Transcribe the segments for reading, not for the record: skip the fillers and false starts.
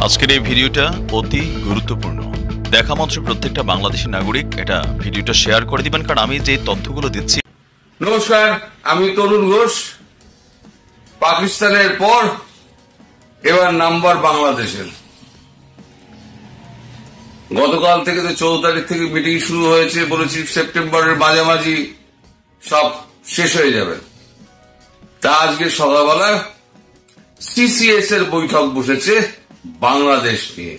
আজকের এই ভিডিওটা অতি গুরুত্বপূর্ণ। দেখা মাত্র প্রত্যেকটা বাংলাদেশী নাগরিক এটা ভিডিওটা শেয়ার করে দিবেন, কারণ আমি যে তথ্যগুলো দিচ্ছি। নমস্কার, আমি তরুণ ঘোষ। পাকিস্তানের পর এবার নাম্বার বাংলাদেশের। গতকাল থেকে তো 14 তারিখ থেকে মিটিং শুরু হয়েছে, বলেছি সেপ্টেম্বরের মাঝামাঝি সব শেষ হয়ে যাবে। তা আজকে সকালবেলা সিসিএস এর বৈঠক বসেছে বাংলাদেশ নিয়ে।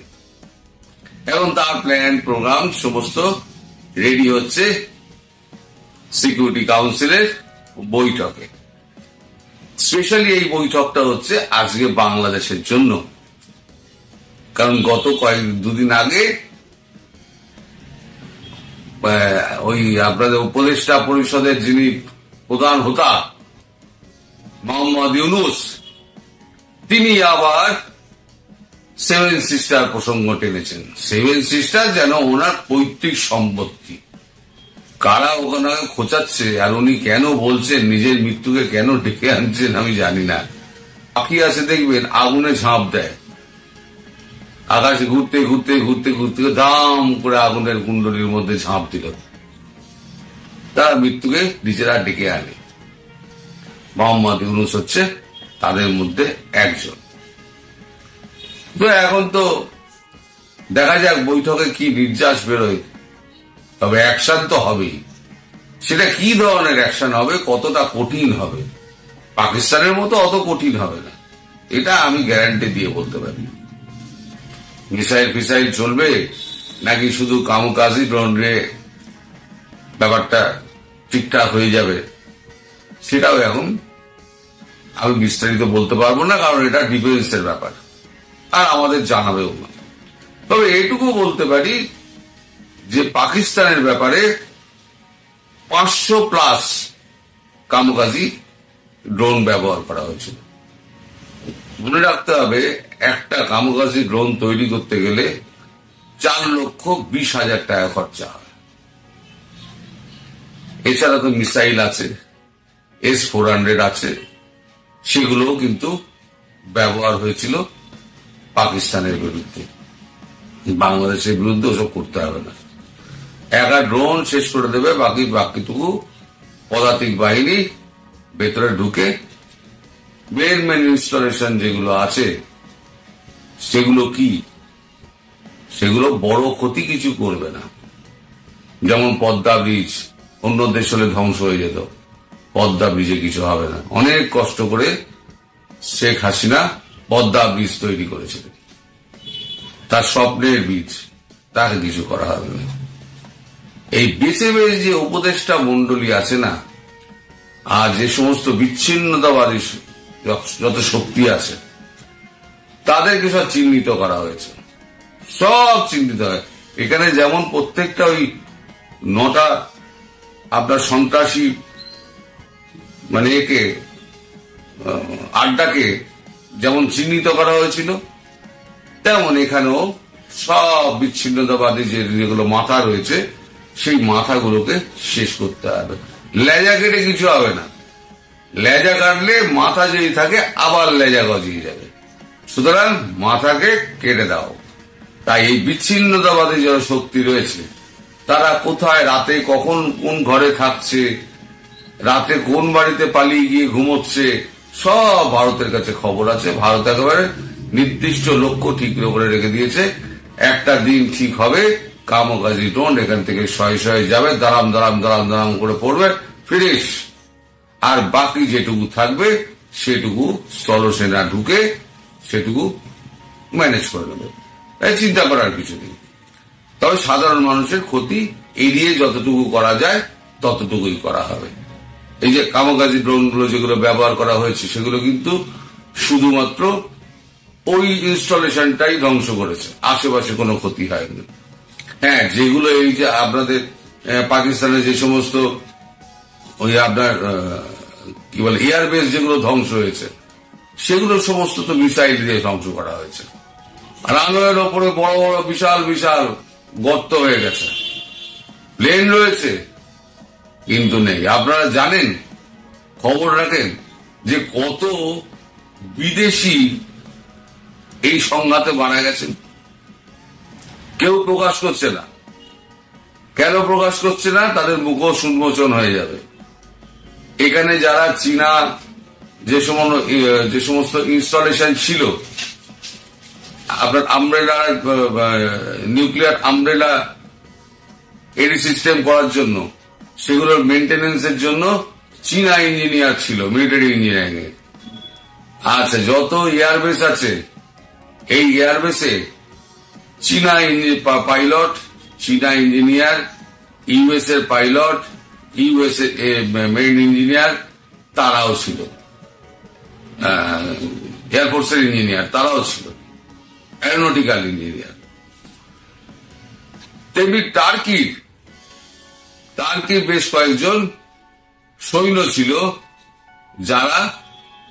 এখন তার প্ল্যান প্রোগ্রাম সমস্ত রেডি হচ্ছে সিকিউরিটি কাউন্সিলের বৈঠকে। স্পেশালি এই বৈঠকটা হচ্ছে আজকে বাংলাদেশের জন্য, কারণ গত দুদিন আগে ওই আপনাদের উপদেষ্টা পরিষদের যিনি প্রধান হোতা মোহাম্মদ ইউনুস, তিনি আবার সেভেন সিস্টার প্রসঙ্গ টেনেছেন। সেভেন সিস্টার যেন ওনার পৈতৃক সম্পত্তি। কারা ওখানে খোঁচাচ্ছে আর উনি কেন বলছেন, নিজের মৃত্যুকে কেন ডেকে আনছেন আমি জানি না। পাখি আছে দেখবেন আগুনে ঝাঁপ দেয়, আকাশে ঘুরতে ঘুরতে ঘুরতে ঘুরতে দাম করে আগুনের কুণ্ডলীর মধ্যে ঝাঁপ দিল, তার মৃত্যুকে নিজেরা ডেকে আনে। মোহাম্মদ ইউনুস হচ্ছে তাদের মধ্যে একজন। তো এখন তো দেখা যাক বৈঠকে কি নির্যাস বেরোয়, তবে অ্যাকশন তো হবেই। সেটা কি ধরনের অ্যাকশন হবে, কতটা কঠিন হবে, পাকিস্তানের মতো অত কঠিন হবে না, এটা আমি গ্যারান্টি দিয়ে বলতে পারি। মিসাইল ফিসাইল চলবে নাকি শুধু কামকাজি ড্রোনে ব্যাপারটা ঠিকঠাক হয়ে যাবে, সেটাও এখন আমি বিস্তারিত বলতে পারবো না, কারণ এটা ডিফেন্সের ব্যাপার আর আমাদের জানাবেও না। তবে এইটুকু বলতে পারি যে পাকিস্তানের ব্যাপারে 500+ কামকাজি ড্রোন ব্যবহার করা হয়েছিল। মনে রাখতে হবে, একটা কামকাজি ড্রোন তৈরি করতে গেলে 4,20,000 টাকা খরচা হয়। এছাড়া তো মিসাইল আছে, S-400 আছে, সেগুলোও কিন্তু ব্যবহার হয়েছিল পাকিস্তানের বিরুদ্ধে। বাংলাদেশের বিরুদ্ধে ওসব করতে হবে না, একটা ড্রোন শেষ করে দেবে, বাকিটুকু পদাতিক বাহিনী ভেতরে ঢুকে মেন ইনস্টলেশন যেগুলো আছে সেগুলো কি, সেগুলো বড় ক্ষতি কিছু করবে না। যেমন পদ্মা ব্রিজ, অন্য দেশ হলে ধ্বংস হয়ে যেত, পদ্মা ব্রিজে কিছু হবে না। অনেক কষ্ট করে শেখ হাসিনা পদ্মা ব্রিজ তৈরি করেছিলেন, তার স্বপ্নের বীজ, তাকে কিছু করা হবে না। এই বিসিবির যে উপদেষ্টা মন্ডলী আছে না, আর যে সমস্ত বিচ্ছিন্নতাবাদী যত শক্তি আছে, তাদেরকে সব চিহ্নিত করা হয়েছে, সব চিহ্নিত হয়। এখানে যেমন প্রত্যেকটা ওই 9টা আপনার সন্ত্রাসী মানে একে আড্ডাকে যেমন চিহ্নিত করা হয়েছিল, তেমন এখানেও সব বিচ্ছিন্নতাবাদী যেগুলো মাথা রয়েছে সেই মাথাগুলোকে শেষ করতে হবে। লেজা কেটে কিছু হবে না, লেজা কাটলে মাথা যদি থাকে আবার লেজা গজিয়ে যাবে, সুতরাং মাথাকে কেটে দাও। তাই এই বিচ্ছিন্নতাবাদী যারা শক্তি রয়েছে, তারা কোথায় রাতে কখন কোন ঘরে থাকছে, রাতে কোন বাড়িতে পালিয়ে গিয়ে ঘুমোচ্ছে, সব ভারতের কাছে খবর আছে। ভারত একেবারে নির্দিষ্ট লক্ষ্য ঠিক করে রেখে দিয়েছে, একটা দিন ঠিক হবে, কামকাজি ড্রোন এখান থেকে শয়ে শয়ে যাবে, দাঁড়াম দাঁড়াম দাঁড়াম দাঁড়াম করে পড়বে, ফিনিশ। আর বাকি যেটুকু থাকবে সেটুকু স্থলসেনা ঢুকে সেটুকু ম্যানেজ করে নেবে, তাই চিন্তা করার কিছু নেই। তবে সাধারণ মানুষের ক্ষতি এড়িয়ে যতটুকু করা যায় ততটুকুই করা হবে। এই যে কামকাজি ড্রোনগুলো যেগুলো ব্যবহার করা হয়েছে, সেগুলো কিন্তু শুধুমাত্র ওই ইনস্টলেশনটাই ধ্বংস করেছে, আশেপাশে কোনো ক্ষতি হয়নি। হ্যাঁ, যেগুলো এই যে আপনাদের পাকিস্তানের যে সমস্ত ওই আপনার কি বলে এয়ারবেস যেগুলো ধ্বংস হয়েছে, সেগুলো সমস্ত তো মিসাইল দিয়ে ধ্বংস করা হয়েছে। রানওয়ের ওপরে বড় বড় বিশাল বিশাল গর্ত হয়ে গেছে, প্লেন রয়েছে কিন্তু নেই। আপনারা জানেন, খবর রাখেন যে কত বিদেশি এই সংঘাতে মারা গেছেন। কেউ প্রকাশ করছে না। কেন প্রকাশ করছে না? তাদের মুখোশ উন্মোচন হয়ে যাবে। এখানে যারা চীনা যে সমস্ত ইনস্টলেশন ছিল, আপনার আমব্রেলা, নিউক্লিয়ার আমব্রেলা এডি সিস্টেম করার জন্য, সেগুলোর মেনটেনেন্সের জন্য চীনা ইঞ্জিনিয়ার ছিল, মিলিটারি ইঞ্জিনিয়ারিং এ। আচ্ছা, যত এয়ারবেস আছে, এই এয়ারবেসে চীনা পাইলট, চীনা ইঞ্জিনিয়ার, ইউএস এর পাইলট, ইউএস মেইন ইঞ্জিনিয়ার তারাও ছিল, এয়ারফোর্সের ইঞ্জিনিয়ার তারাও ছিল, অ্যারোনটিক্যাল ইঞ্জিনিয়ার। তেমনি টার্কির বেশ কয়েকজন সৈন্য ছিল যারা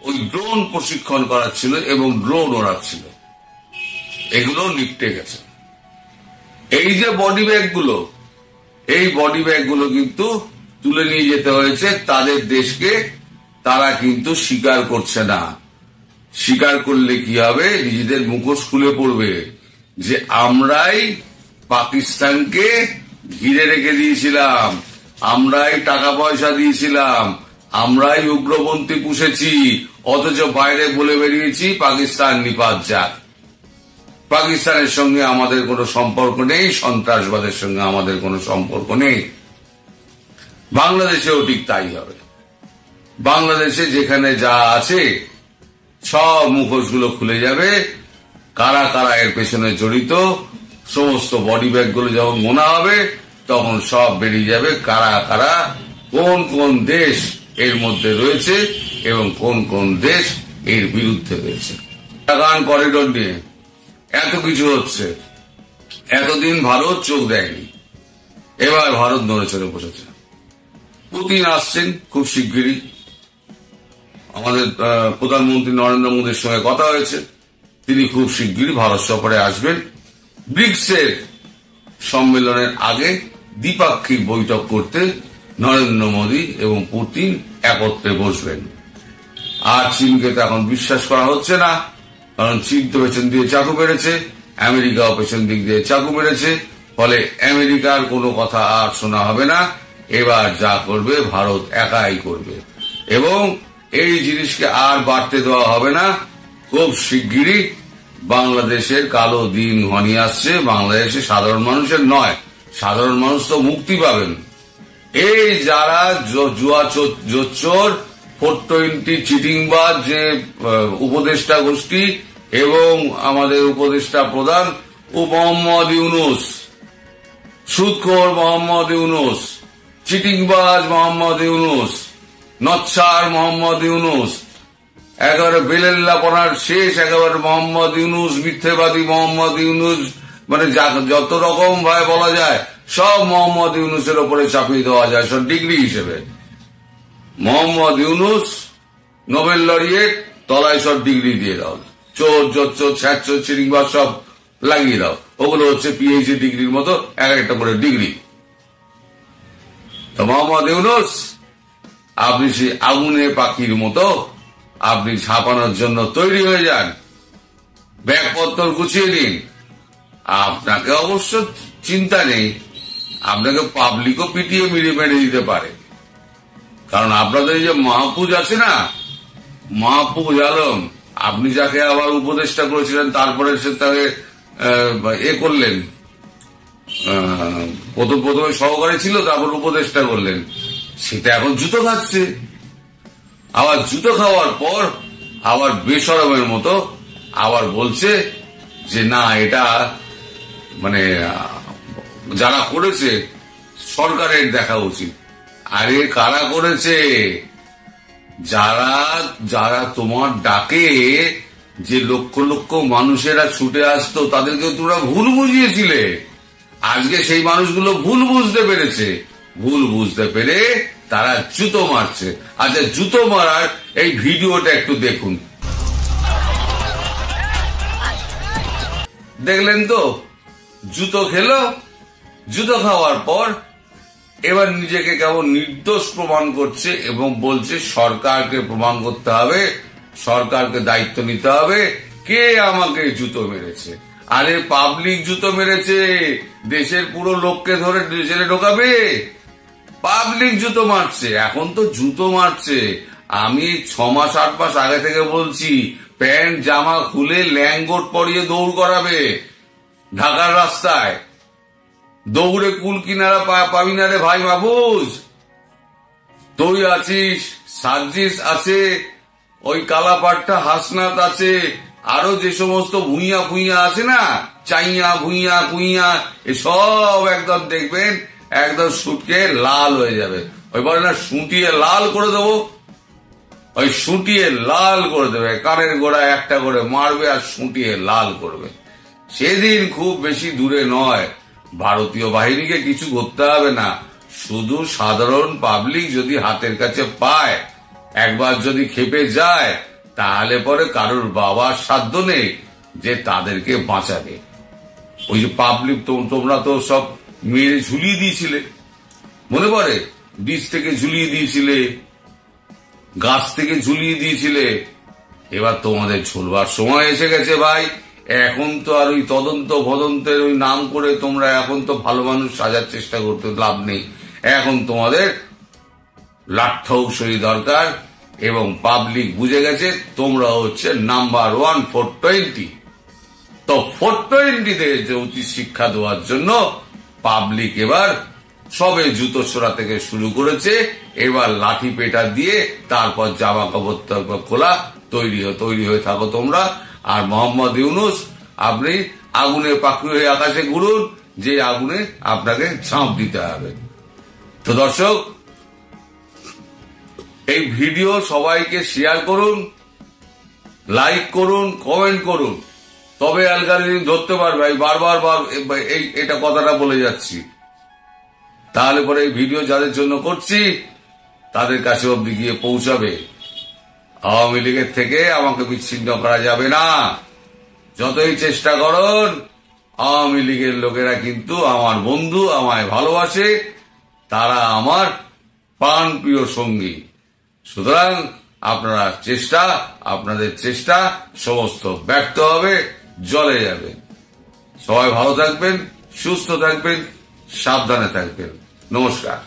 ওই ড্রোন প্রশিক্ষণ করাচ্ছিল এবং ড্রোন ওড়াচ্ছিল। এগুলো নিপটে গেছে। এই যে বডি ব্যাগগুলো, এই বডি ব্যাগগুলো কিন্তু তুলে নিয়ে যেতে হয়েছে তাদের দেশকে। তারা কিন্তু স্বীকার করছে না। স্বীকার করলে কি হবে? নিজেদের মুখোশ খুলে পড়বে যে আমরাই পাকিস্তানকে ঘিরে রেখে দিয়েছিলাম, আমরাই টাকা পয়সা দিয়েছিলাম, আমরাই উগ্রপন্থী পুষেছি, অথচ বাইরে বলে বেরিয়েছি পাকিস্তান নিপাত যাক, পাকিস্তানের সঙ্গে আমাদের কোনো সম্পর্ক নেই, সন্ত্রাসবাদের সঙ্গে আমাদের কোনো সম্পর্ক নেই। বাংলাদেশেও ঠিক তাই হবে। বাংলাদেশে যেখানে যা আছে সব মুখোশগুলো খুলে যাবে। কারা কারা এর পেছনে জড়িত, সমস্ত বডি ব্যাগগুলো যখন গোনা হবে তখন সব বেরিয়ে যাবে কারা কারা, কোন কোন দেশ এর মধ্যে রয়েছে এবং কোন কোন দেশ এর বিরুদ্ধে রয়েছে। আফগান করিডোর নিয়ে এত কিছু হচ্ছে, এতদিন ভারত চোখ দেয়নি, এবার ভারত নড়ে চড়ে বসেছে। পুতিন আসছেন খুব শিগগিরই। আমাদের প্রধানমন্ত্রী নরেন্দ্র মোদীর সঙ্গে কথা হয়েছে, তিনি খুব শিগগিরই ভারত সফরে আসবেন। ব্রিক্সের সম্মেলনের আগে দ্বিপাক্ষিক বৈঠক করতে নরেন্দ্র মোদী এবং পুতিন একত্রে বসবেন। আর চীনকে তো এখন বিশ্বাস করা হচ্ছে না, কারণ চীন তো পেছন দিয়ে চাকু মেরেছে, আমেরিকাও পেছন দিক দিয়ে চাকু মেরেছে। ফলে আমেরিকার কোনো কথা আর শোনা হবে না। এবার যা করবে ভারত একাই করবে এবং এই জিনিসকে আর বাড়তে দেওয়া হবে না। খুব শিগগিরই বাংলাদেশের কালো দিন ঘনিয়ে আসছে। বাংলাদেশে সাধারণ মানুষের নয়, সাধারণ মানুষ তো মুক্তি পাবেন। এই যারা জুয়া জোচ্চোর, 420 চিটিংবাজ যে উপদেষ্টা গোষ্ঠী এবং আমাদের উপদেষ্টা প্রধান মোহাম্মদ ইউনূস, সুদখোর মোহাম্মদ ইউনূস, চিটিংবাজ মোহাম্মদ ইউনূস, নচ্ছার মোহাম্মদ ইউনূস, একেবারে বেলেল্লাপনার শেষ একেবারে মোহাম্মদ ইউনূস, মিথ্যেবাদী মোহাম্মদ ইউনূস, মানে যত রকম ভাবে বলা যায় সব মোহাম্মদ ইউনূসের ওপরে চাপিয়ে দেওয়া যায় সব ডিগ্রি হিসেবে। মোহাম্মদ ইউনূস নোবেল লরিয়েট, তলায় সব ডিগ্রি দিয়ে দাও, চোর জোচ্চোর ছ্যাঁচোর চিটিংবাজ সব লাগিয়ে দাও। ওগুলো হচ্ছে পিএইচডি ডিগ্রির মতো এক একটা করে ডিগ্রি। তো মোহাম্মদ ইউনূস, আপনি সেই আগুনে পাখির মতো আপনি ছাপানোর জন্য তৈরি হয়ে যান, ব্যাগপত্র গুছিয়ে দিন। আপনাকে অবশ্য চিন্তা নেই, আপনাকে পাবলিকও পিটিয়ে মেরে দিতে পারে। কারণ আপনাদের যে মাহফুজ আছে না, মাহফুজ আলম, আপনি যাকে আবার উপদেষ্টা করেছিলেন, তারপরে সে তাকে করলেন, প্রথমে সহকারী ছিল, তারপর উপদেষ্টা করলেন, সেটা এখন জুতো খাচ্ছে। আবার জুতো খাওয়ার পর আবার বেশরমের মতো আবার বলছে যে না, এটা মানে যারা করেছে সরকারের দেখা উচিত। আরে কারা করেছে? যারা তোমার ডাকে যে লক্ষ লক্ষ মানুষেরা ছুটে আসতো, তাদেরকে তোমরা ভুল বুঝিয়েছিলে। আজকে সেই মানুষগুলো ভুল বুঝতে পেরেছে, ভুল বুঝতে পেরে তারা জুতো মারছে। আচ্ছা, জুতো মারার এই ভিডিওটা একটু দেখুন। দেখলেন তো, জুতো খেলো, জুতো খাওয়ার পর এবার নিজেকে কেমন নির্দোষ প্রমাণ করছে এবং বলছে সরকারকে প্রমাণ করতে হবে, সরকারকে দায়িত্ব নিতে হবে, কে আমাকে জুতো মেরেছে? আরে পাবলিক জুতো মেরেছে। দেশের পুরো লোককে ধরে জেলে ঢোকাবে? পাবলিক জুতো মারছে। এখন তো জুতো মারছে। আমি 6 মাস 8 মাস আগে থেকে বলছি, প্যান্ট জামা খুলে ল্যাঙ্গট পরিয়ে দৌড় করাবে ঢাকার রাস্তায়। দৌড়ে কুল কিনারা পাবি না রে ভাই মাহফুজ। তুই আছিস, সার্জিস আছে, ওই কালাপাট্টা হাসনাত আছে, আরো যে সমস্ত ভুইয়া ফুইয়া আছে না, চাইয়া ভুইয়া কুইয়া, এসব একদম দেখবেন একদম সুটকে লাল হয়ে যাবে। ওই বলে না সুটিয়ে লাল করে দেবো, ওই সুটিয়ে লাল করে দেবে। কানের গোড়া একটা করে মারবে আর সুটিয়ে লাল করবে। সেদিন খুব বেশি দূরে নয়, ভারতীয় বাহিনীকে কিছু করতে হবে না, শুধু সাধারণ পাবলিক যদি হাতের কাছে পায়, একবার যদি খেপে যায়, তাহলে পরে কারোর বাবার সাধ্য নেই যে তাদেরকে বাঁচাবে। ওই যে পাবলিক, তোমরা তো সব মেরে ঝুলিয়ে দিয়েছিলে, মনে পড়ে? বীজ থেকে ঝুলিয়ে দিয়েছিলে, গাছ থেকে ঝুলিয়ে দিয়েছিলে। এবার তোমাদের ঝুলবার সময় এসে গেছে ভাই। এখন তো আর ওই তদন্ত ভদন্তের ওই নাম করে তোমরা এখন তো ভালো মানুষ সাজার চেষ্টা করতে লাভ নেই। এখন তোমাদের লাঠৌসই দরকার, এবং পাবলিক বুঝে গেছে তোমরা হচ্ছে নাম্বার 1 420। তো 420 যে উচিত শিক্ষা দেওয়ার জন্য পাবলিক এবার সবে জুতো ছোড়া থেকে শুরু করেছে। এবার লাঠি পেটা দিয়ে তারপর জামা কাপড় খোলা, তৈরি হয়ে থাকো তোমরা। আর মোহাম্মদ ইউনূস, আপনি আগুনে পাখি হয়ে আকাশে ঘুরুন, যে আগুনে আপনাকে ঝাঁপ দিতে হবে। তো দর্শক, এই ভিডিও সবাইকে শেয়ার করুন, লাইক করুন, কমেন্ট করুন, তবে অ্যালগরিদম ধরতে পারবে। বারবার এটা কথাটা বলে যাচ্ছি। তাহলে পরে এই ভিডিও যাদের জন্য করছি তাদের কাছে অব্দি গিয়ে পৌঁছাবে। আওয়ামী লীগের থেকে আমাকে বিচ্ছিন্ন করা যাবে না, যতই চেষ্টা করুন। আওয়ামী লীগের লোকেরা কিন্তু আমার বন্ধু, আমায় ভালোবাসে, তারা আমার প্রাণপ্রিয় সঙ্গী। সুতরাং আপনাদের চেষ্টা সমস্ত ব্যর্থ হবে, জলে যাবে। সবাই ভালো থাকবেন, সুস্থ থাকবেন, সাবধানে থাকবেন। নমস্কার।